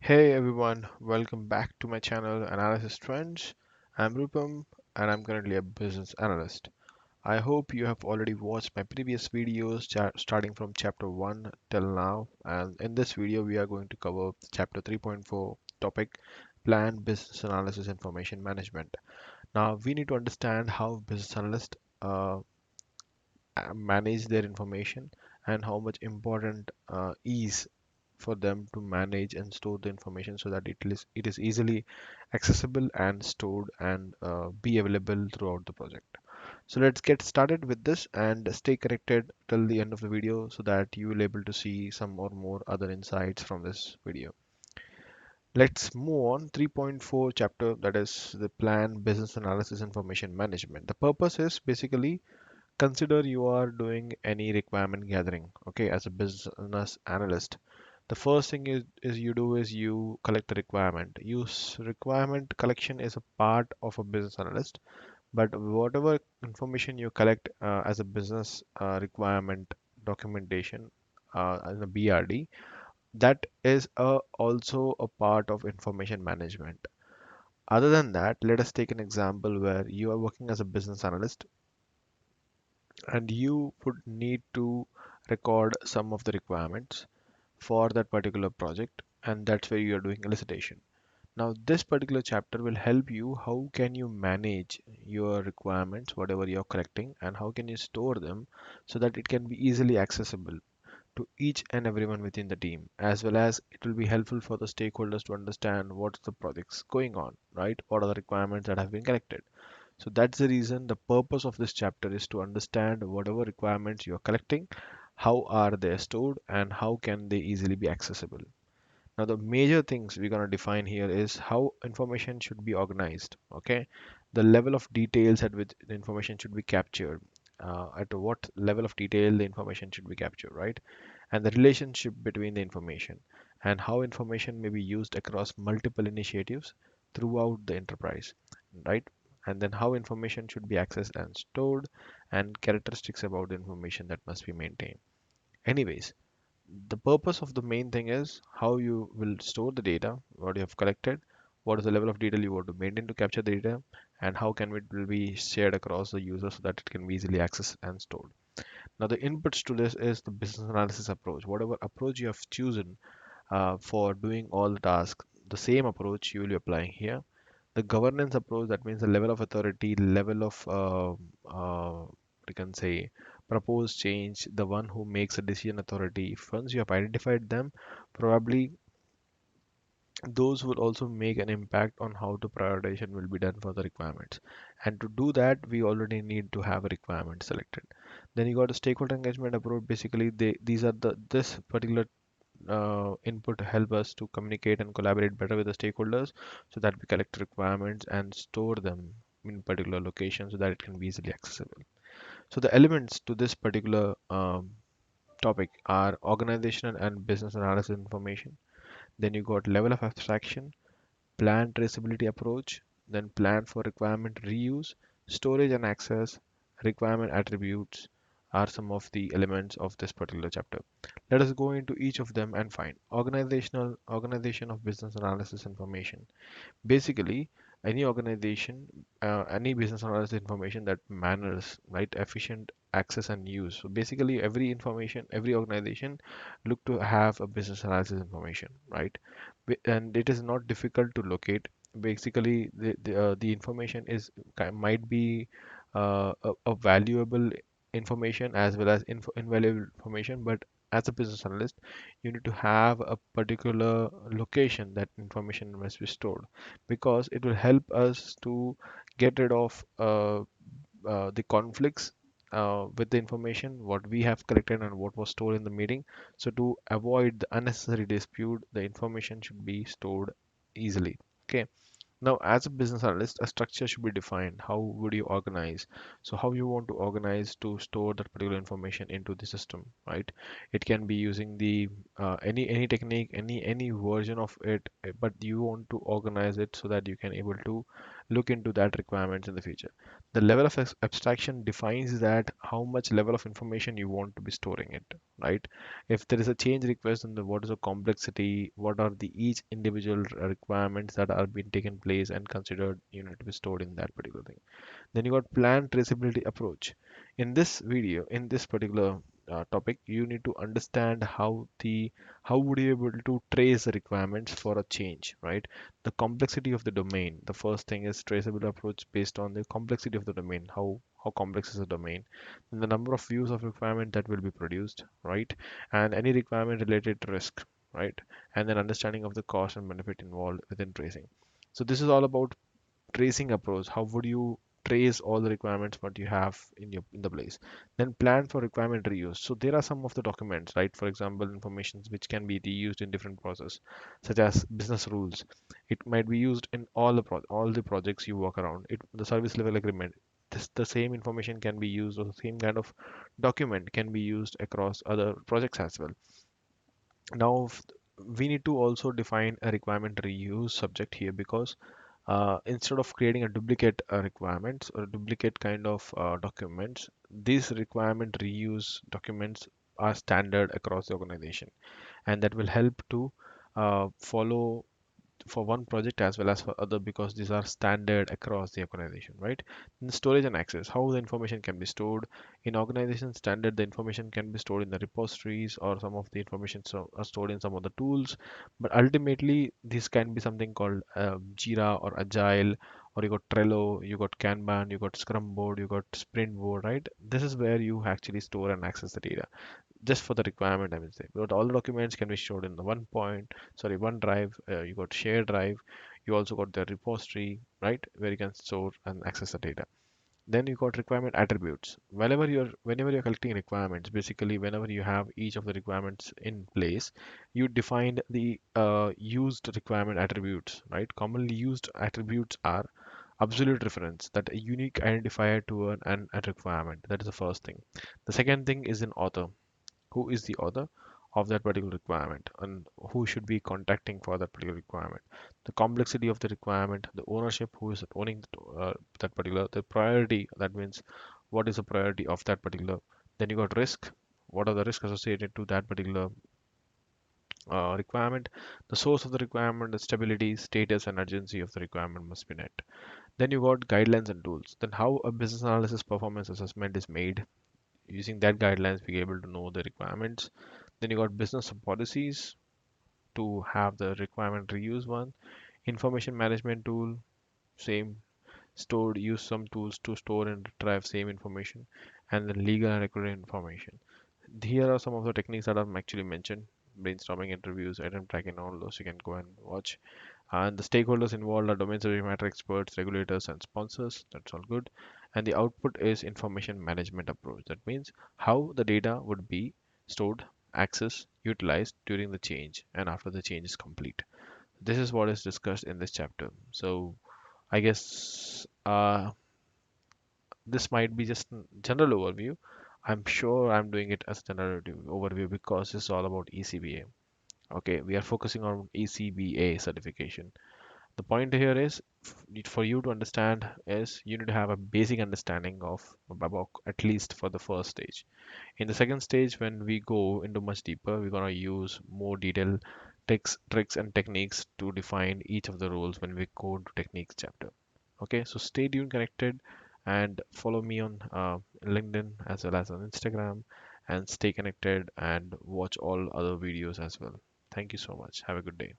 Hey everyone, welcome back to my channel Analysis Trends. I'm Rupam and I'm currently a business analyst. I hope you have already watched my previous videos starting from chapter 1 till now, and in this video we are going to cover chapter 3.4 topic Plan Business Analysis Information Management. Now we need to understand how business analysts uh, manage their information and how much important is for them to manage and store the information so that it is easily accessible and stored and be available throughout the project. So let's get started with this and stay connected till the end of the video so that you will able to see some or more other insights from this video. Let's move on 3.4 chapter, that is the plan business analysis information management. The purpose is basically consider you are doing any requirement gathering, okay, as a business analyst. The first thing is you do is you collect the requirement. Requirement collection is a part of a business analyst, but whatever information you collect as a business requirement documentation in a BRD, that is also a part of information management. Other than that, let us take an example where you are working as a business analyst and you would need to record some of the requirements for that particular project, and that's where you are doing elicitation. Now this particular chapter will help you how can you manage your requirements whatever you're collecting and how can you store them so that it can be easily accessible to each and everyone within the team, as well as it will be helpful for the stakeholders to understand what's the projects going on, right? What are the requirements that have been collected. So that's the reason the purpose of this chapter is to understand whatever requirements you are collecting, how are they stored and how can they easily be accessible. Now the major things we're going to define here is how information should be organized, okay? The level of details at which the information should be captured, at what level of detail the information should be captured, right? And the relationship between the information and how information may be used across multiple initiatives throughout the enterprise, right? And then how information should be accessed and stored and characteristics about the information that must be maintained. Anyways, the purpose of the main thing is how you will store the data, what you have collected, what is the level of detail you want to maintain to capture the data, and how can it will be shared across the user so that it can be easily accessed and stored. Now, the inputs to this is the business analysis approach. Whatever approach you have chosen for doing all the tasks, the same approach you will be applying here. The governance approach, that means the level of authority, level of we can say proposed change, the one who makes a decision authority. If once you have identified them, probably those will also make an impact on how the prioritization will be done for the requirements. And to do that, we already need to have a requirement selected. Then you got a stakeholder engagement approach. Basically, these are this particular input help us to communicate and collaborate better with the stakeholders so that we collect requirements and store them in particular locations so that it can be easily accessible. So the elements to this particular topic are organizational and business analysis information. Then you got level of abstraction, plan traceability approach, then plan for requirement reuse, storage and access, requirement attributes are some of the elements of this particular chapter. Let us go into each of them and find organization of business analysis information. Basically, any organization, any business analysis information that manners, right, efficient access and use. So basically, every information, every organization look to have a business analysis information, right? And it is not difficult to locate. Basically, the information might be a valuable information as well as invaluable information, but as a business analyst, you need to have a particular location that information must be stored because it will help us to get rid of the conflicts with the information what we have collected and what was stored in the meeting. So to avoid the unnecessary dispute, the information should be stored easily. Okay. Now, as a business analyst, a structure should be defined. How would you organize? So, how you want to organize to store that particular information into the system, right? It can be using the any technique, any version of it, but you want to organize it so that you can able to look into that requirements in the future. The level of abstraction defines that how much level of information you want to be storing it, right? If there is a change request, then what is the complexity, what are the each individual requirements that are being taken place and considered you need to be stored in that particular thing. Then you got plan traceability approach. In this video, in this particular topic, you need to understand how would you be able to trace the requirements for a change, right? The complexity of the domain. The first thing is traceability approach based on the complexity of the domain. How complex is the domain? And the number of views of requirement that will be produced, right? And any requirement related to risk, right? And then understanding of the cost and benefit involved within tracing. So this is all about tracing approach. How would you trace all the requirements what you have in the place? Then plan for requirement reuse. So there are some of the documents, right? For example, informations which can be reused in different process, such as business rules. It might be used in all the projects you work around. The service level agreement. The same information can be used, or the same kind of document can be used across other projects as well. Now, we need to also define a requirement reuse subject here, because instead of creating a duplicate requirements or a duplicate kind of documents, these requirement reuse documents are standard across the organization, and that will help to follow for one project as well as for other, because these are standard across the organization, right? And storage and access, how the information can be stored in organization standard. The information can be stored in the repositories, or some of the information are stored in some of the tools, but ultimately this can be something called Jira or Agile, or you got Trello, you got Kanban, you got Scrum board, you got Sprint board, right? This is where you actually store and access the data just for the requirement, I would say. But all the documents can be stored in the one drive. You got shared drive. You also got the repository, right, where you can store and access the data. Then you got requirement attributes. Whenever you're collecting requirements, basically whenever you have each of the requirements in place, you define the used requirement attributes, right? Commonly used attributes are absolute reference, that a unique identifier to a requirement. That is the first thing. The second thing is an author. Who is the author of that particular requirement, and who should be contacting for that particular requirement? The complexity of the requirement, the ownership, who is owning that particular, the priority, that means what is the priority of that particular. Then you got risk, what are the risks associated to that particular requirement. The source of the requirement, the stability, status, and urgency of the requirement must be met. Then you got guidelines and tools. Then how a business analysis performance assessment is made. Using that guidelines, we are able to know the requirements. Then you got business policies to have the requirement reuse one. Information management tool, same, stored, use some tools to store and retrieve same information. And then legal and regulatory information. Here are some of the techniques that are actually mentioned: brainstorming, interviews, item tracking, all those you can go and watch. And the stakeholders involved are domain subject matter experts, regulators, and sponsors. That's all good. And the output is information management approach. That means how the data would be stored, accessed, utilized during the change and after the change is complete. This is what is discussed in this chapter. So I guess this might be just a general overview. I'm sure I'm doing it as a general overview because it's all about ECBA. Okay, we are focusing on ECBA certification. The point here is, for you to understand, is you need to have a basic understanding of BABOK, at least for the first stage. In the second stage, when we go into much deeper, we're gonna use more detailed tricks and techniques to define each of the roles when we go to techniques chapter. Okay, so stay tuned, connected, and follow me on LinkedIn as well as on Instagram, and stay connected and watch all other videos as well. Thank you so much. Have a good day.